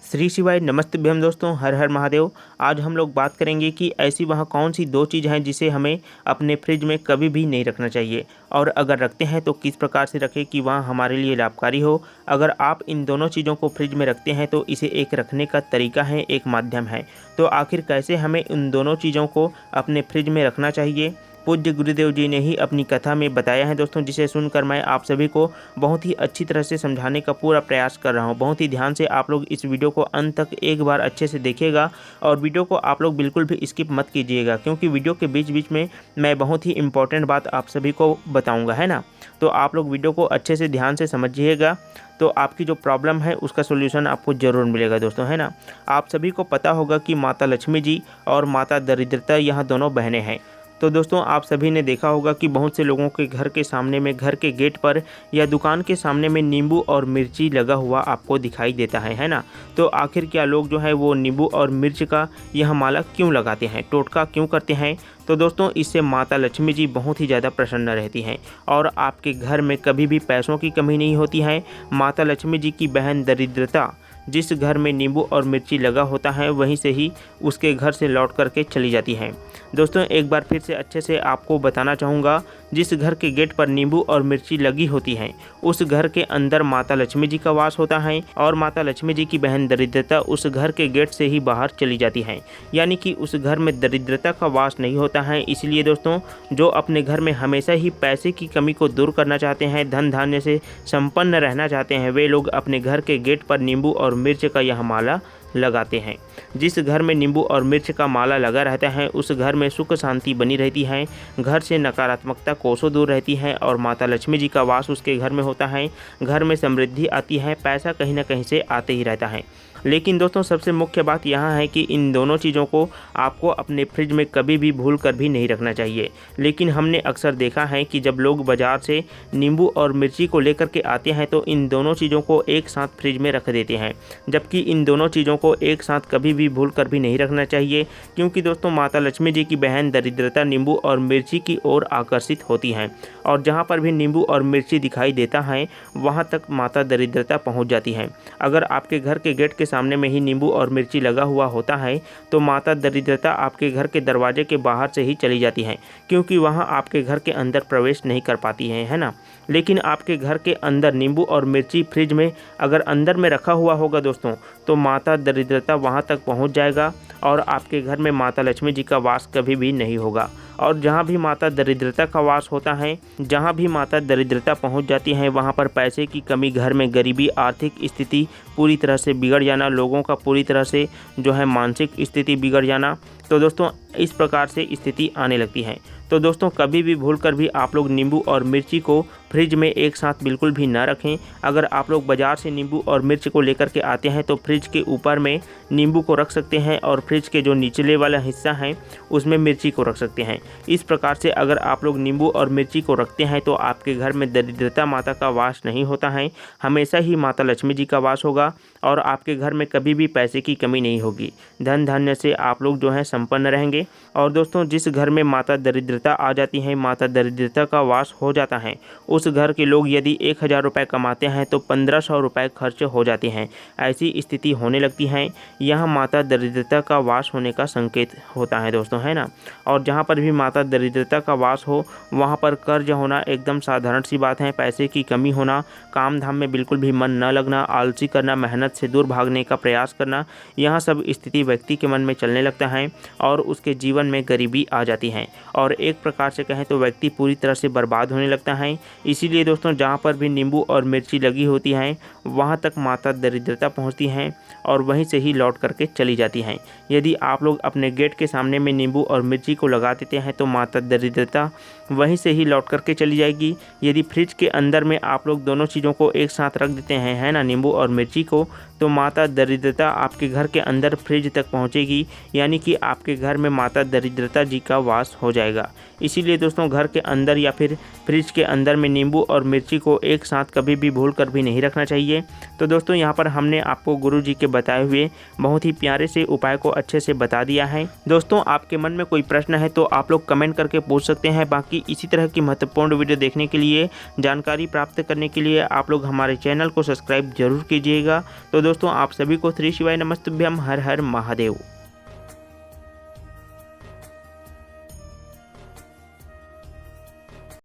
श्री शिवाय नमस्ते भीम दोस्तों, हर हर महादेव। आज हम लोग बात करेंगे कि ऐसी वह कौन सी दो चीज़ हैं जिसे हमें अपने फ्रिज में कभी भी नहीं रखना चाहिए, और अगर रखते हैं तो किस प्रकार से रखें कि वह हमारे लिए लाभकारी हो। अगर आप इन दोनों चीज़ों को फ्रिज में रखते हैं तो इसे एक रखने का तरीका है, एक माध्यम है। तो आखिर कैसे हमें इन दोनों चीज़ों को अपने फ्रिज में रखना चाहिए, पूज्य गुरुदेव जी ने ही अपनी कथा में बताया है दोस्तों, जिसे सुनकर मैं आप सभी को बहुत ही अच्छी तरह से समझाने का पूरा प्रयास कर रहा हूं। बहुत ही ध्यान से आप लोग इस वीडियो को अंत तक एक बार अच्छे से देखिएगा, और वीडियो को आप लोग बिल्कुल भी स्किप मत कीजिएगा, क्योंकि वीडियो के बीच बीच में मैं बहुत ही इंपॉर्टेंट बात आप सभी को बताऊँगा, है ना। तो आप लोग वीडियो को अच्छे से ध्यान से समझिएगा, तो आपकी जो प्रॉब्लम है उसका सोल्यूशन आपको ज़रूर मिलेगा दोस्तों, है ना। आप सभी को पता होगा कि माता लक्ष्मी जी और माता दरिद्रता यह दोनों बहनें हैं। तो दोस्तों आप सभी ने देखा होगा कि बहुत से लोगों के घर के सामने में, घर के गेट पर या दुकान के सामने में नींबू और मिर्ची लगा हुआ आपको दिखाई देता है ना। तो आखिर क्या लोग जो है वो नींबू और मिर्च का यह माला क्यों लगाते हैं, टोटका क्यों करते हैं? तो दोस्तों इससे माता लक्ष्मी जी बहुत ही ज़्यादा प्रसन्न रहती हैं और आपके घर में कभी भी पैसों की कमी नहीं होती है। माता लक्ष्मी जी की बहन दरिद्रता जिस घर में नींबू और मिर्ची लगा होता है वहीं से ही उसके घर से लौट करके चली जाती हैं। दोस्तों एक बार फिर से अच्छे से आपको बताना चाहूँगा, जिस घर के गेट पर नींबू और मिर्ची लगी होती हैं उस घर के अंदर माता लक्ष्मी जी का वास होता है, और माता लक्ष्मी जी की बहन दरिद्रता उस घर के गेट से ही बाहर चली जाती हैं, यानी कि उस घर में दरिद्रता का वास नहीं होता है। इसलिए दोस्तों जो अपने घर में हमेशा ही पैसे की कमी को दूर करना चाहते हैं, धन धान्य से संपन्न रहना चाहते हैं, वे लोग अपने घर के गेट पर नींबू और मिर्च का यह माला लगाते हैं। जिस घर में नींबू और मिर्च का माला लगा रहता है उस घर में सुख शांति बनी रहती है, घर से नकारात्मकता कोसों दूर रहती है, और माता लक्ष्मी जी का वास उसके घर में होता है। घर में समृद्धि आती है, पैसा कहीं ना कहीं से आते ही रहता है। लेकिन दोस्तों सबसे मुख्य बात यहाँ है कि इन दोनों चीज़ों को आपको अपने फ्रिज में कभी भी भूल कर भी नहीं रखना चाहिए। लेकिन हमने अक्सर देखा है कि जब लोग बाज़ार से नींबू और मिर्ची को लेकर के आते हैं तो इन दोनों चीज़ों को एक साथ फ्रिज में रख देते हैं, जबकि इन दोनों चीज़ों को एक साथ कभी भी भूल कर भी नहीं रखना चाहिए, क्योंकि दोस्तों माता लक्ष्मी जी की बहन दरिद्रता नींबू और मिर्ची की ओर आकर्षित होती हैं, और जहाँ पर भी नींबू और मिर्ची दिखाई देता है वहाँ तक माता दरिद्रता पहुँच जाती है। अगर आपके घर के गेट के सामने में ही नींबू और मिर्ची लगा हुआ होता है तो माता दरिद्रता आपके घर के दरवाजे के बाहर से ही चली जाती है, क्योंकि वहाँ आपके घर के अंदर प्रवेश नहीं कर पाती है ना। लेकिन आपके घर के अंदर नींबू और मिर्ची फ्रिज में अगर अंदर में रखा हुआ होगा दोस्तों, तो माता दरिद्रता वहाँ तक पहुँच जाएगा और आपके घर में माता लक्ष्मी जी का वास कभी भी नहीं होगा। और जहाँ भी माता दरिद्रता का वास होता है, जहाँ भी माता दरिद्रता पहुँच जाती है वहाँ पर पैसे की कमी, घर में गरीबी, आर्थिक स्थिति पूरी तरह से बिगड़ जाना, लोगों का पूरी तरह से जो है मानसिक स्थिति बिगड़ जाना, तो दोस्तों इस प्रकार से स्थिति आने लगती है। तो दोस्तों कभी भी भूल कर भी आप लोग नींबू और मिर्ची को फ्रिज में एक साथ बिल्कुल भी ना रखें। अगर आप लोग बाज़ार से नींबू और मिर्च को लेकर के आते हैं तो फ्रिज के ऊपर में नींबू को रख सकते हैं और फ्रिज के जो निचले वाला हिस्सा है उसमें मिर्ची को रख सकते हैं। इस प्रकार से अगर आप लोग नींबू और मिर्ची को रखते हैं तो आपके घर में दरिद्रता माता का वास नहीं होता है, हमेशा ही माता लक्ष्मी जी का वास होगा, और आपके घर में कभी भी पैसे की कमी नहीं होगी, धन धान्य से आप लोग जो है संपन्न रहेंगे। और दोस्तों जिस घर में माता दरिद्रता आ जाती है, माता दरिद्रता का वास हो जाता है, उस घर के लोग यदि 1000 रुपये कमाते हैं तो 1500 रुपये खर्च हो जाते हैं। ऐसी स्थिति होने लगती है, यह माता दरिद्रता का वास होने का संकेत होता है दोस्तों, है ना। और जहाँ पर भी माता दरिद्रता का वास हो वहाँ पर कर्ज होना एकदम साधारण सी बात है, पैसे की कमी होना, काम धाम में बिल्कुल भी मन न लगना, आलसी करना, मेहनत से दूर भागने का प्रयास करना, यह सब स्थिति व्यक्ति के मन में चलने लगता है और उसके जीवन में गरीबी आ जाती है, और एक प्रकार से कहें तो व्यक्ति पूरी तरह से बर्बाद होने लगता है। इसीलिए दोस्तों जहाँ पर भी नींबू और मिर्ची लगी होती हैं वहाँ तक माता दरिद्रता पहुँचती हैं और वहीं से ही लौट करके चली जाती हैं। यदि आप लोग अपने गेट के सामने में नींबू और मिर्ची को लगा देते हैं तो माता दरिद्रता वहीं से ही लौट करके चली जाएगी। यदि फ्रिज के अंदर में आप लोग दोनों चीज़ों को एक साथ रख देते हैं, है ना, नींबू और मिर्ची को, तो माता दरिद्रता आपके घर के अंदर फ्रिज तक पहुंचेगी, यानी कि आपके घर में माता दरिद्रता जी का वास हो जाएगा। इसीलिए दोस्तों घर के अंदर या फिर फ्रिज के अंदर में नींबू और मिर्ची को एक साथ कभी भी भूल कर भी नहीं रखना चाहिए। तो दोस्तों यहाँ पर हमने आपको गुरुजी के बताए हुए बहुत ही प्यारे से उपाय को अच्छे से बता दिया है। दोस्तों आपके मन में कोई प्रश्न है तो आप लोग कमेंट करके पूछ सकते हैं। बाकी इसी तरह की महत्वपूर्ण वीडियो देखने के लिए, जानकारी प्राप्त करने के लिए आप लोग हमारे चैनल को सब्सक्राइब जरूर कीजिएगा। तो दोस्तों आप सभी को श्री शिवाय नमस्तुभ्यम, हर हर महादेव।